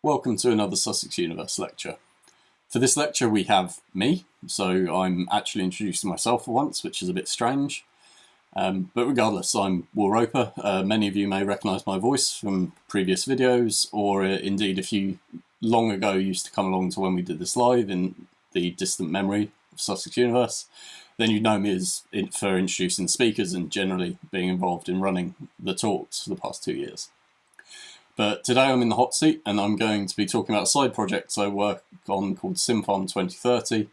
Welcome to another Sussex Universe lecture. For this lecture we have me, so I'm actually introducing myself for once, which is a bit strange. But regardless, I'm Will Roper. Many of you may recognise my voice from previous videos, or indeed if you long ago used to come along to when we did this live in the distant memory of Sussex Universe, then you'd know me as for introducing speakers and generally being involved in running the talks for the past 2 years. But today I'm in the hot seat and I'm going to be talking about a side project I work on called SimFarm 2030,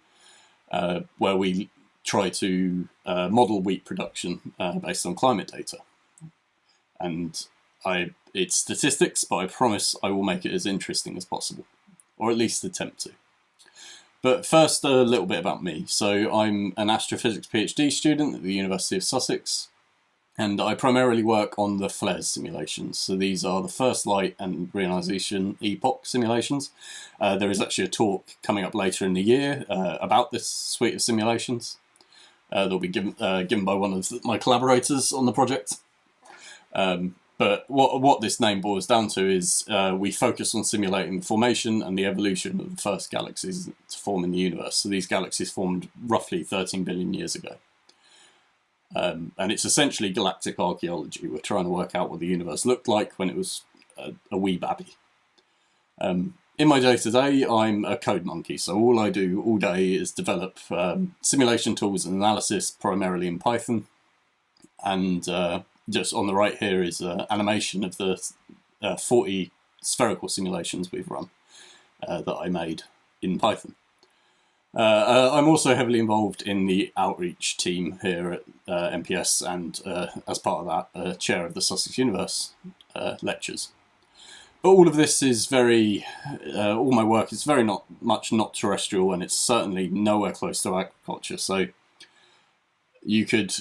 where we try to model wheat production based on climate data. And it's statistics, but I promise I will make it as interesting as possible, or at least attempt to. But first, a little bit about me. So I'm an astrophysics PhD student at the University of Sussex, and I primarily work on the FLES simulations. So these are the first light and reionization epoch simulations. There is actually a talk coming up later in the year about this suite of simulations. That'll be given by one of my collaborators on the project. But what this name boils down to is we focus on simulating the formation and the evolution of the first galaxies to form in the universe. So these galaxies formed roughly 13 billion years ago. And it's essentially galactic archaeology. We're trying to work out what the universe looked like when it was a wee babby. In my day-to-day, I'm a code monkey, so all I do all day is develop simulation tools and analysis, primarily in Python. And just on the right here is an animation of the 40 spherical simulations we've run that I made in Python. I'm also heavily involved in the outreach team here at MPS, and as part of that, chair of the Sussex Universe lectures. But all of this is all my work is very not terrestrial, and it's certainly nowhere close to agriculture. So you could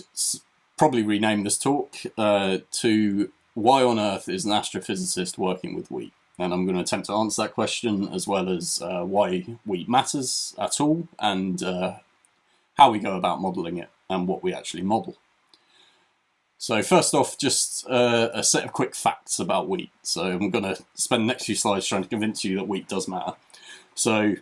probably rename this talk to "Why on Earth is an astrophysicist working with wheat?" And I'm going to attempt to answer that question, as well as why wheat matters at all, and how we go about modelling it, and what we actually model. So first off, just a set of quick facts about wheat. So I'm going to spend the next few slides trying to convince you that wheat does matter. So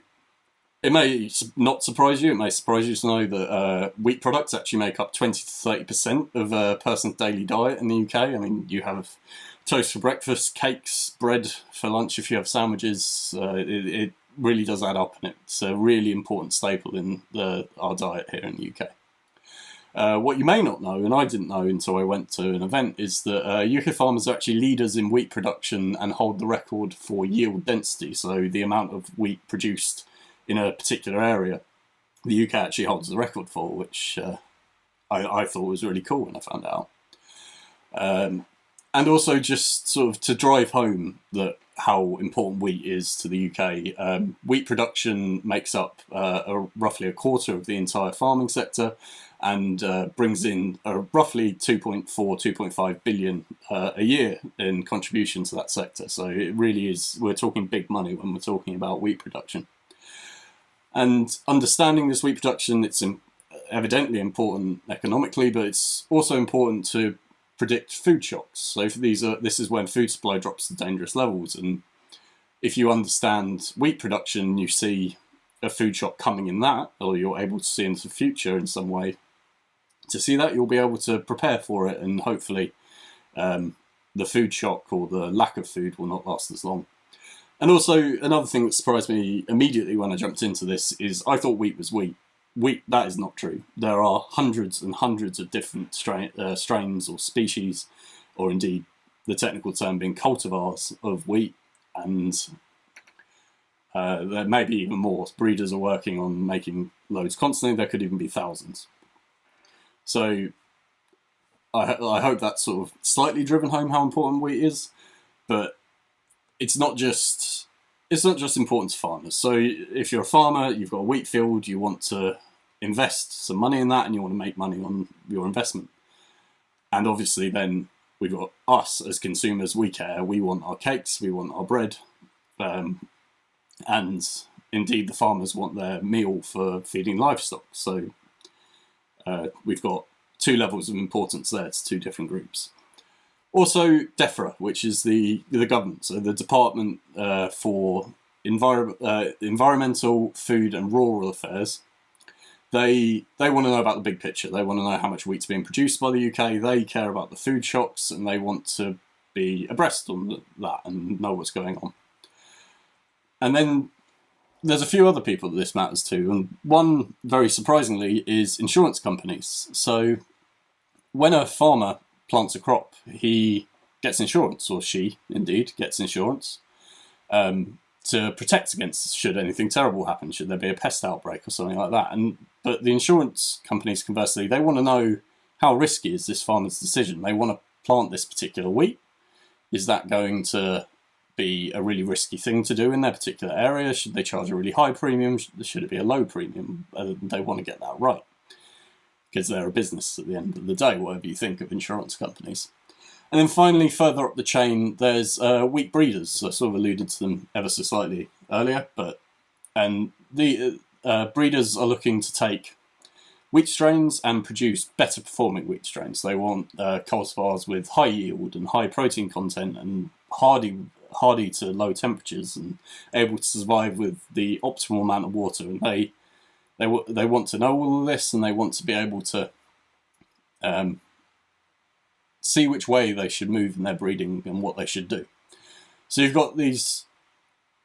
it may not surprise you, it may surprise you to know that wheat products actually make up 20 to 30% of a person's daily diet in the UK. I mean, you have toast for breakfast, cakes, bread for lunch if you have sandwiches. It really does add up, and it's a really important staple in our diet here in the UK. What you may not know, and I didn't know until I went to an event, is that UK farmers are actually leaders in wheat production and hold the record for yield density, so the amount of wheat produced in a particular area. The UK actually holds the record for, which I thought was really cool when I found out. And also, just sort of to drive home how important wheat is to the UK, wheat production makes up roughly a quarter of the entire farming sector, and brings in roughly 2.5 billion a year in contribution to that sector. So it really is, we're talking big money when we're talking about wheat production. And understanding this wheat production, it's evidently important economically, but it's also important to predict food shocks. So this is when food supply drops to dangerous levels, and if you understand wheat production, you see a food shock coming in that, or you're able to see into the future in some way. To see that, you'll be able to prepare for it, and hopefully the food shock or the lack of food will not last as long. And also, another thing that surprised me immediately when I jumped into this is I thought wheat was wheat. That is not true. There are hundreds and hundreds of different strains or species, or indeed the technical term being cultivars of wheat, and there may be even more. Breeders are working on making loads constantly. There could even be thousands. So I hope that's sort of slightly driven home how important wheat is, but it's not just important to farmers. So if you're a farmer, you've got a wheat field, you want to invest some money in that, and you want to make money on your investment. And obviously then we've got us as consumers, we care, we want our cakes, we want our bread, and indeed the farmers want their meal for feeding livestock. So we've got two levels of importance there to two different groups. Also, DEFRA, which is the government, so the Department for Environmental, Food and Rural Affairs. They want to know about the big picture. They want to know how much wheat's being produced by the UK. They care about the food shocks, and they want to be abreast on that and know what's going on. And then there's a few other people that this matters to, and one, very surprisingly, is insurance companies. So when a farmer plants a crop, he gets insurance, or she, indeed, gets insurance to protect against should anything terrible happen, should there be a pest outbreak or something like that. But the insurance companies, conversely, they want to know how risky is this farmer's decision. They want to plant this particular wheat. Is that going to be a really risky thing to do in their particular area? Should they charge a really high premium? Should it be a low premium? They want to get that right, because they're a business at the end of the day, whatever you think of insurance companies. And then finally, further up the chain, there's wheat breeders. I sort of alluded to them ever so slightly earlier, and the breeders are looking to take wheat strains and produce better performing wheat strains. They want cultivars with high yield and high protein content and hardy to low temperatures and able to survive with the optimal amount of water. And they want to know all of this, and they want to be able to see which way they should move in their breeding and what they should do. So you've got these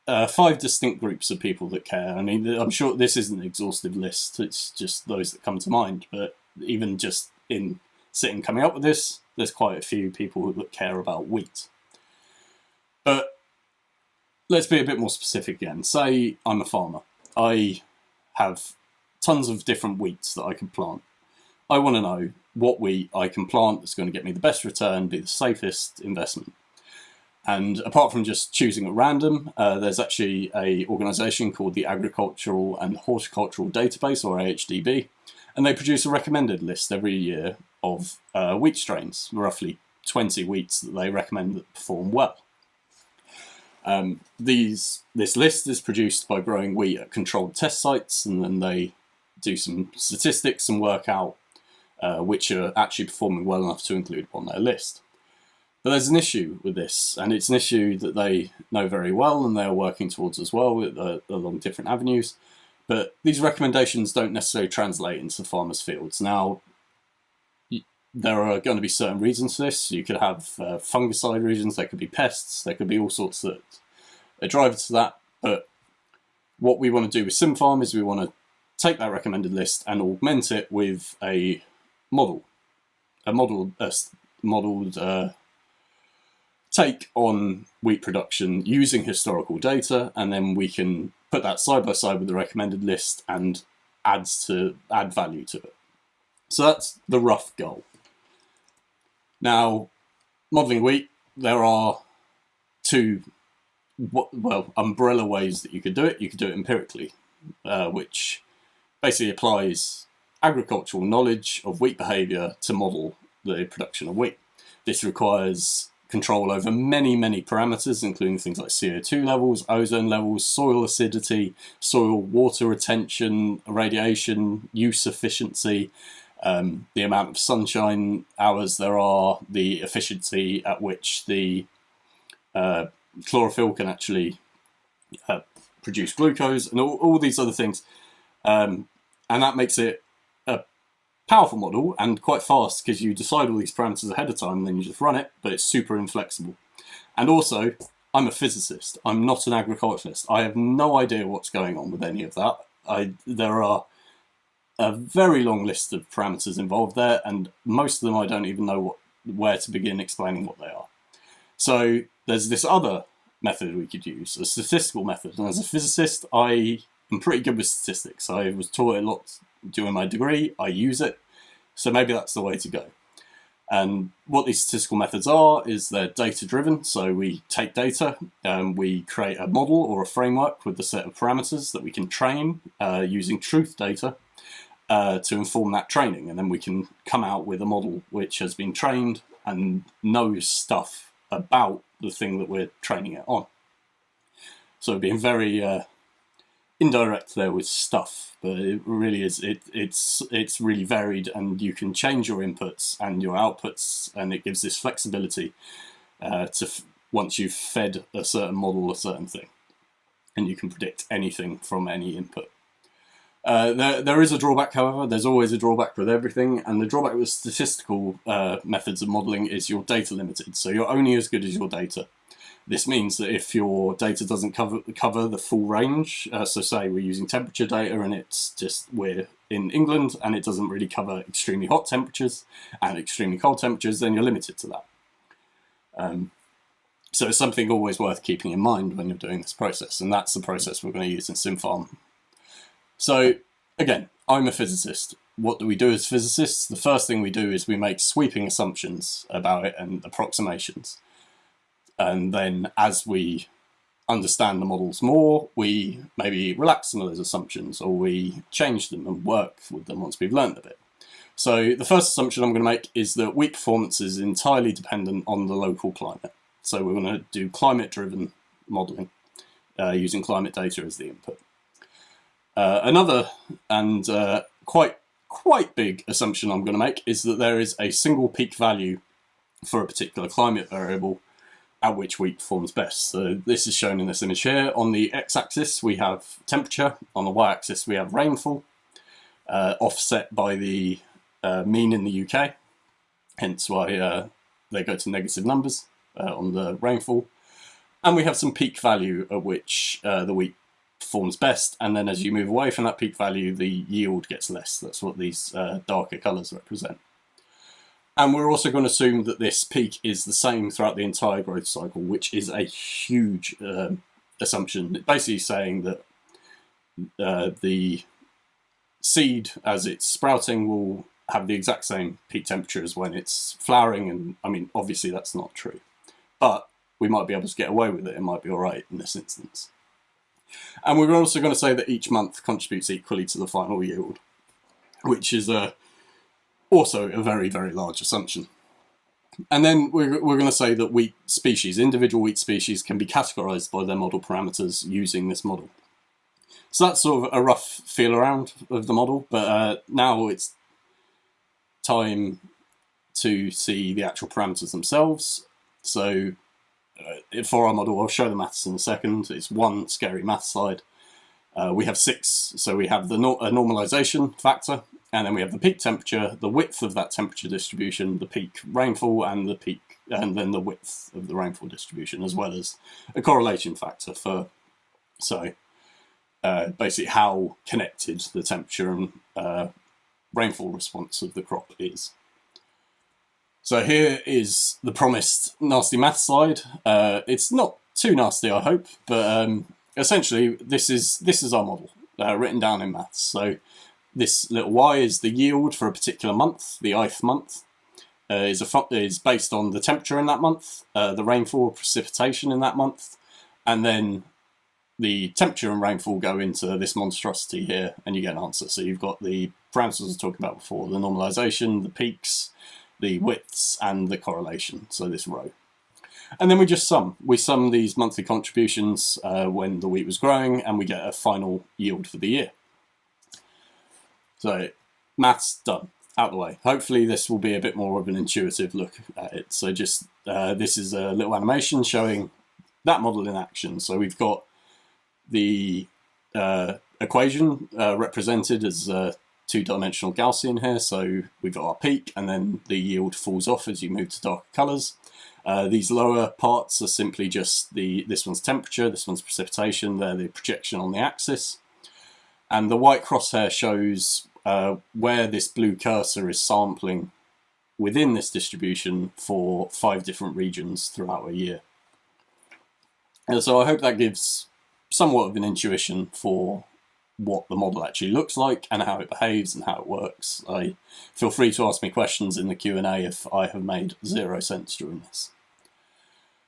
5 distinct groups of people that care. I mean, I'm sure this isn't an exhaustive list, it's just those that come to mind, but even just in sitting coming up with this, there's quite a few people that care about wheat. But let's be a bit more specific again. Say I'm a farmer. I have tons of different wheats that I can plant. I want to know what wheat I can plant that's going to get me the best return, be the safest investment. And apart from just choosing at random, there's actually an organisation called the Agricultural and Horticultural Database, or AHDB, and they produce a recommended list every year of wheat strains, roughly 20 wheats that they recommend that perform well. This list is produced by growing wheat at controlled test sites, and then they do some statistics and work out which are actually performing well enough to include on their list. But there's an issue with this, and it's an issue that they know very well and they're working towards as well along different avenues. But these recommendations don't necessarily translate into farmers' fields. Now, there are going to be certain reasons for this. You could have fungicide reasons, there could be pests, there could be all sorts that are drivers to that. But what we want to do with SimFarm is we want to take that recommended list and augment it with a modeled take on wheat production using historical data, and then we can put that side by side with the recommended list and add value to it. So that's the rough goal. Now, modelling wheat, there are 2 umbrella ways that you could do it. You could do it empirically, which basically applies agricultural knowledge of wheat behaviour to model the production of wheat. This requires control over many, many parameters, including things like CO2 levels, ozone levels, soil acidity, soil water retention, radiation, use efficiency, the amount of sunshine hours there are, the efficiency at which the chlorophyll can actually produce glucose, and all these other things. And that makes it a powerful model and quite fast, because you decide all these parameters ahead of time and then you just run it, but it's super inflexible. And also, I'm a physicist. I'm not an agriculturalist. I have no idea what's going on with any of that. There are a very long list of parameters involved there, and most of them I don't even know where to begin explaining what they are. So there's this other method we could use, a statistical method. And as a physicist, I am pretty good with statistics. I was taught it a lot during my degree. I use it. So maybe that's the way to go. And what these statistical methods are is they're data-driven. So we take data, we create a model or a framework with a set of parameters that we can train using truth data to inform that training. And then we can come out with a model which has been trained and knows stuff about the thing that we're training it on. So being very indirect there with stuff, but it really is, it's really varied, and you can change your inputs and your outputs, and it gives this flexibility once you've fed a certain model a certain thing, and you can predict anything from any input. There is a drawback, however. There's always a drawback with everything, and the drawback with statistical methods of modelling is you're data limited, so you're only as good as your data. This means that if your data doesn't cover the full range, so say we're using temperature data and we're in England and it doesn't really cover extremely hot temperatures and extremely cold temperatures, then you're limited to that. So it's something always worth keeping in mind when you're doing this process, and that's the process we're going to use in SimFarm. So again, I'm a physicist. What do we do as physicists? The first thing we do is we make sweeping assumptions about it and approximations. And then as we understand the models more, we maybe relax some of those assumptions, or we change them and work with them once we've learned a bit. So the first assumption I'm going to make is that weak performance is entirely dependent on the local climate. So we're going to do climate-driven modelling using climate data as the input. Another and quite big assumption I'm going to make is that there is a single peak value for a particular climate variable at which wheat performs best. So this is shown in this image here. On the x-axis we have temperature, on the y-axis we have rainfall, offset by the mean in the UK, hence why they go to negative numbers on the rainfall. And we have some peak value at which the wheat performs best, and then as you move away from that peak value, the yield gets less. That's what these darker colours represent. And we're also going to assume that this peak is the same throughout the entire growth cycle, which is a huge assumption. It's basically saying that the seed, as it's sprouting, will have the exact same peak temperature as when it's flowering. And I mean, obviously that's not true, but we might be able to get away with it. It might be all right in this instance. And we're also going to say that each month contributes equally to the final yield, which is also a very, very large assumption. And then we're going to say that wheat species, individual wheat species, can be categorized by their model parameters using this model. So that's sort of a rough feel around of the model, but now it's time to see the actual parameters themselves. So for our model, I'll show the maths in a second. It's one scary math slide. We have 6, so we have the normalization factor, and then we have the peak temperature, the width of that temperature distribution, the peak rainfall, and then the width of the rainfall distribution, as well as a correlation factor for, basically how connected the temperature and rainfall response of the crop is. So here is the promised nasty math slide. It's not too nasty, I hope, but essentially this is our model written down in maths. So this little y is the yield for a particular month, the ith month. Is based on the temperature in that month, the rainfall or precipitation in that month, and then the temperature and rainfall go into this monstrosity here, and you get an answer. So you've got the parameters I was talking about before, the normalization, the peaks, the widths, and the correlation, so this row. And then we just sum. We sum these monthly contributions when the wheat was growing, and we get a final yield for the year. So maths done, out the way. Hopefully this will be a bit more of an intuitive look at it. So just this is a little animation showing that model in action. So we've got the equation represented as two-dimensional Gaussian here. So we've got our peak, and then the yield falls off as you move to darker colours. These lower parts are simply just this one's temperature, this one's precipitation, they're the projection on the axis. And the white crosshair shows where this blue cursor is sampling within this distribution for 5 different regions throughout a year. And so I hope that gives somewhat of an intuition for what the model actually looks like and how it behaves and how it works. Feel free to ask me questions in the Q&A if I have made 0 sense during this.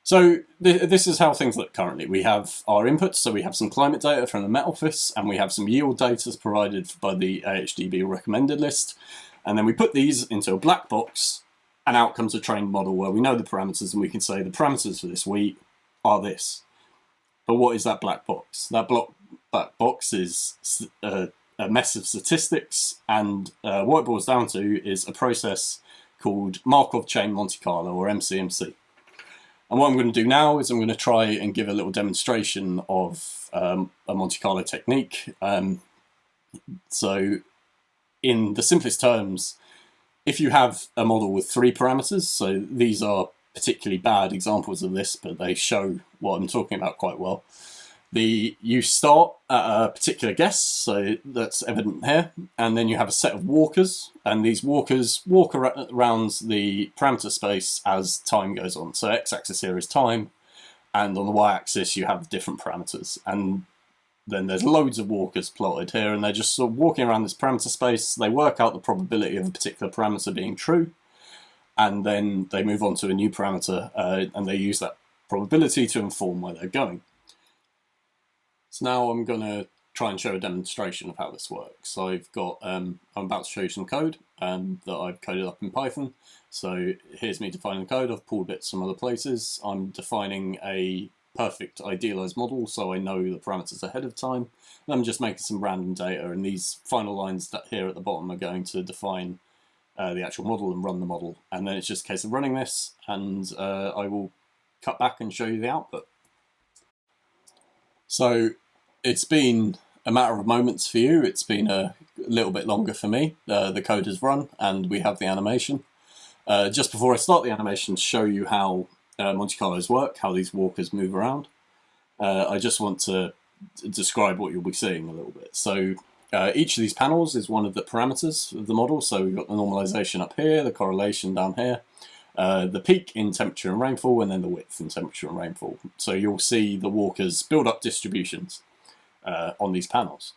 So this is how things look currently. We have our inputs, so we have some climate data from the Met Office, and we have some yield data provided by the AHDB recommended list. And then we put these into a black box, and out comes a trained model where we know the parameters, and we can say the parameters for this wheat are this. But what is that black box? That black box is a mess of statistics, and what it boils down to is a process called Markov chain Monte Carlo, or MCMC. And what I'm going to do now is I'm going to try and give a little demonstration of a Monte Carlo technique. So in the simplest terms, if you have a model with 3 parameters, so these are particularly bad examples of this, but they show what I'm talking about quite well. You start at a particular guess, so that's evident here, and then you have a set of walkers, and these walkers walk around the parameter space as time goes on. So x-axis here is time, and on the y-axis you have different parameters, and then there's loads of walkers plotted here, and they're just sort of walking around this parameter space. They work out the probability of a particular parameter being true, and then they move on to a new parameter, and they use that probability to inform where they're going. So now I'm going to try and show a demonstration of how this works. So I'm about to show you some code that I've coded up in Python. So here's me defining the code. I've pulled bits from other places. I'm defining a perfect idealized model, so I know the parameters ahead of time. And I'm just making some random data, and these final lines that here at the bottom are going to define the actual model and run the model. And then it's just a case of running this, and I will cut back and show you the output. So it's been a matter of moments for you. It's been a little bit longer for me. The code has run and we have the animation. Just before I start the animation to show you how Monte Carlos work, how these walkers move around, I just want to describe what you'll be seeing a little bit. So each of these panels is one of the parameters of the model. So we've got the normalization up here, the correlation down here, the peak in temperature and rainfall, and then the width in temperature and rainfall. So you'll see the walkers build up distributions on these panels.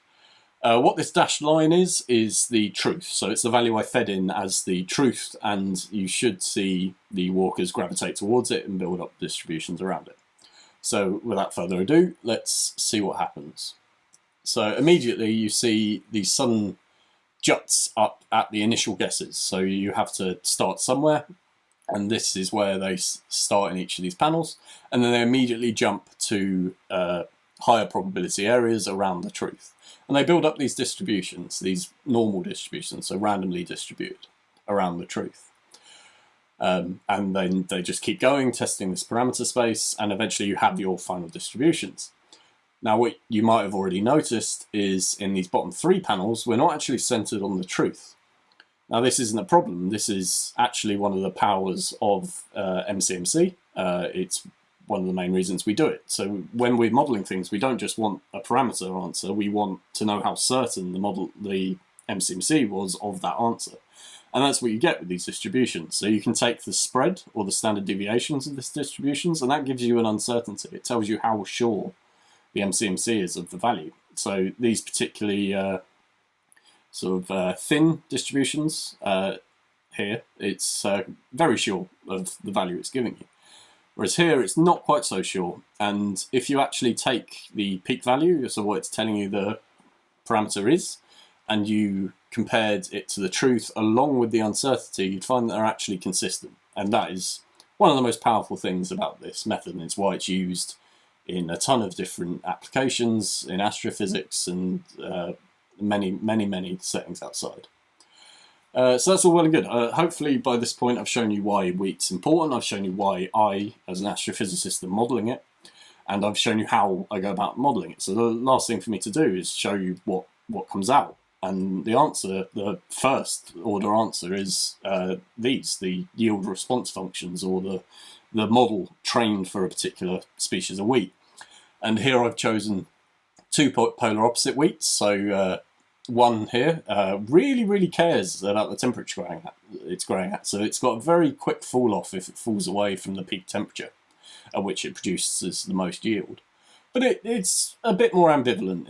What this dashed line is the truth. So it's the value I fed in as the truth, and you should see the walkers gravitate towards it and build up distributions around it. So without further ado, let's see what happens. So immediately you see the sun juts up at the initial guesses. So you have to start somewhere, and this is where they start in each of these panels, and then they immediately jump to higher probability areas around the truth. And they build up these distributions, these normal distributions, so randomly distributed around the truth. And then they just keep going, testing this parameter space, and eventually you have your final distributions. Now what you might have already noticed is in these bottom 3 panels, we're not actually centered on the truth. Now this isn't a problem. This is actually one of the powers of MCMC. It's one of the main reasons we do it. So when we're modeling things, we don't just want a parameter answer, we want to know how certain the MCMC was of that answer. And that's what you get with these distributions. So you can take the spread or the standard deviations of these distributions, and that gives you an uncertainty. It tells you how sure the MCMC is of the value. So these particularly thin distributions here, it's very sure of the value it's giving you. Whereas here, it's not quite so sure. And if you actually take the peak value, so what it's telling you the parameter is, and you compared it to the truth along with the uncertainty, you'd find that they're actually consistent. And that is one of the most powerful things about this method, and it's why it's used in a ton of different applications, in astrophysics, and many settings outside. So that's all well and good. Hopefully by this point I've shown you why wheat's important, I've shown you why I, as an astrophysicist, am modelling it, and I've shown you how I go about modelling it. So the last thing for me to do is show you what comes out. And the answer, the first order answer, is the yield response functions, or the model trained for a particular species of wheat. And here I've chosen 2 polar opposite wheats. So one here really cares about the temperature it's growing at. So it's got a very quick fall off if it falls away from the peak temperature at which it produces the most yield. But it's a bit more ambivalent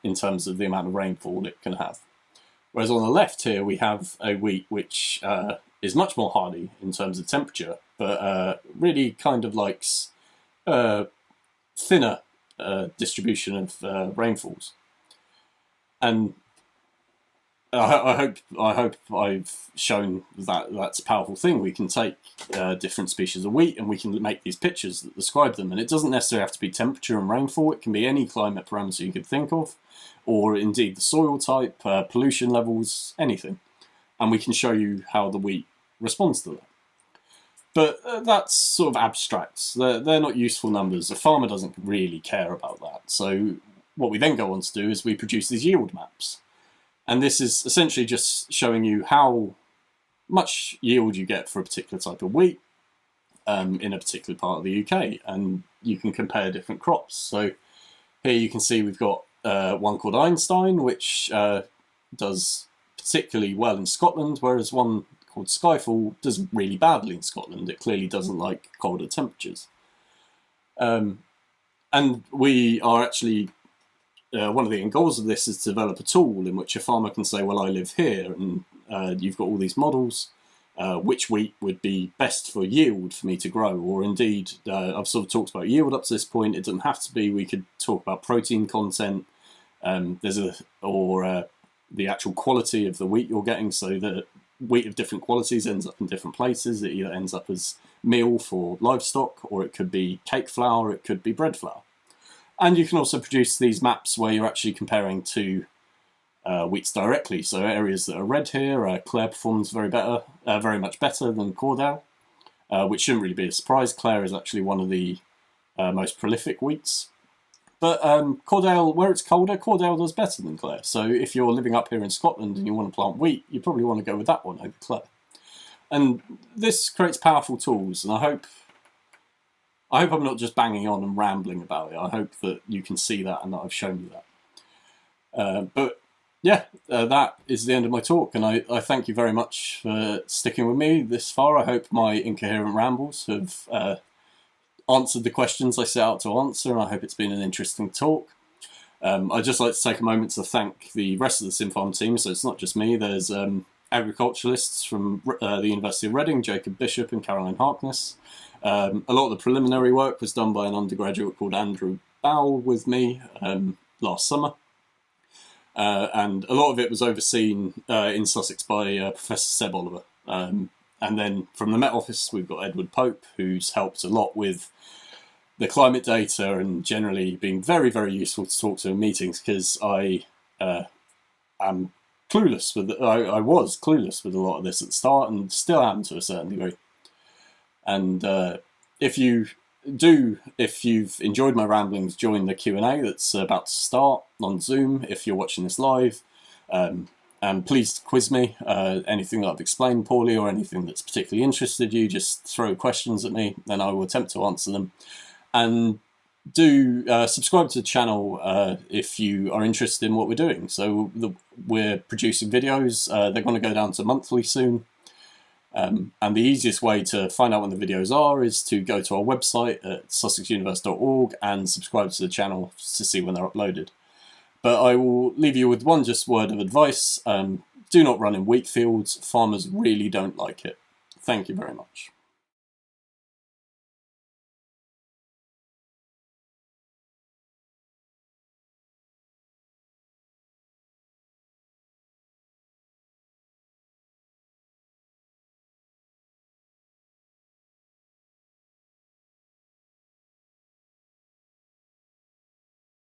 in terms of the amount of rainfall it can have. Whereas on the left here we have a wheat which is much more hardy in terms of temperature, but really kind of likes thinner distribution of rainfalls. And I hope I've shown that that's a powerful thing. We can take different species of wheat and we can make these pictures that describe them. And it doesn't necessarily have to be temperature and rainfall. It can be any climate parameter you could think of, or indeed the soil type, pollution levels, anything. And we can show you how the wheat responds to that. But that's sort of abstract. They're not useful numbers. A farmer doesn't really care about that. So what we then go on to do is we produce these yield maps. And this is essentially just showing you how much yield you get for a particular type of wheat in a particular part of the UK. And you can compare different crops. So here you can see we've got one called Einstein, which does particularly well in Scotland, whereas one called Skyfall does really badly in Scotland. It clearly doesn't like colder temperatures. And we are actually, one of the end goals of this is to develop a tool in which a farmer can say, well, I live here, and you've got all these models. Which wheat would be best for yield for me to grow? Or indeed, I've sort of talked about yield up to this point. It doesn't have to be. We could talk about protein content. The actual quality of the wheat you're getting. So the wheat of different qualities ends up in different places. It either ends up as meal for livestock, or it could be cake flour, it could be bread flour. And you can also produce these maps where you're actually comparing two wheats directly. So areas that are red here, Clare performs very much better than Cordell, which shouldn't really be a surprise. Clare is actually one of the most prolific wheats. But Cordell, where it's colder, Cordell does better than Clare. So if you're living up here in Scotland and you want to plant wheat, you probably want to go with that one over Clare. And this creates powerful tools, and I hope I'm not just banging on and rambling about it. I hope that you can see that and that I've shown you that. But yeah, that is the end of my talk, and I thank you very much for sticking with me this far. I hope my incoherent rambles have answered the questions I set out to answer, and I hope it's been an interesting talk. I'd just like to take a moment to thank the rest of the SimFarm team. So it's not just me. There's agriculturalists from the University of Reading, Jacob Bishop and Caroline Harkness. A lot of the preliminary work was done by an undergraduate called Andrew Bowell with me last summer. And a lot of it was overseen in Sussex by Professor Seb Oliver. And then from the Met Office, we've got Edward Pope, who's helped a lot with the climate data and generally being very, very useful to talk to in meetings, because I am clueless with I was clueless with a lot of this at the start and still am to a certain degree. And if you've enjoyed my ramblings, join the Q&A that's about to start on Zoom if you're watching this live. And please quiz me. Anything that I've explained poorly or anything that's particularly interested you, just throw questions at me and I will attempt to answer them. And do subscribe to the channel if you are interested in what we're doing. So we're producing videos. They're going to go down to monthly soon. And the easiest way to find out when the videos are is to go to our website at sussexuniverse.org and subscribe to the channel to see when they're uploaded. But I will leave you with one just word of advice. Do not run in wheat fields. Farmers really don't like it. Thank you very much.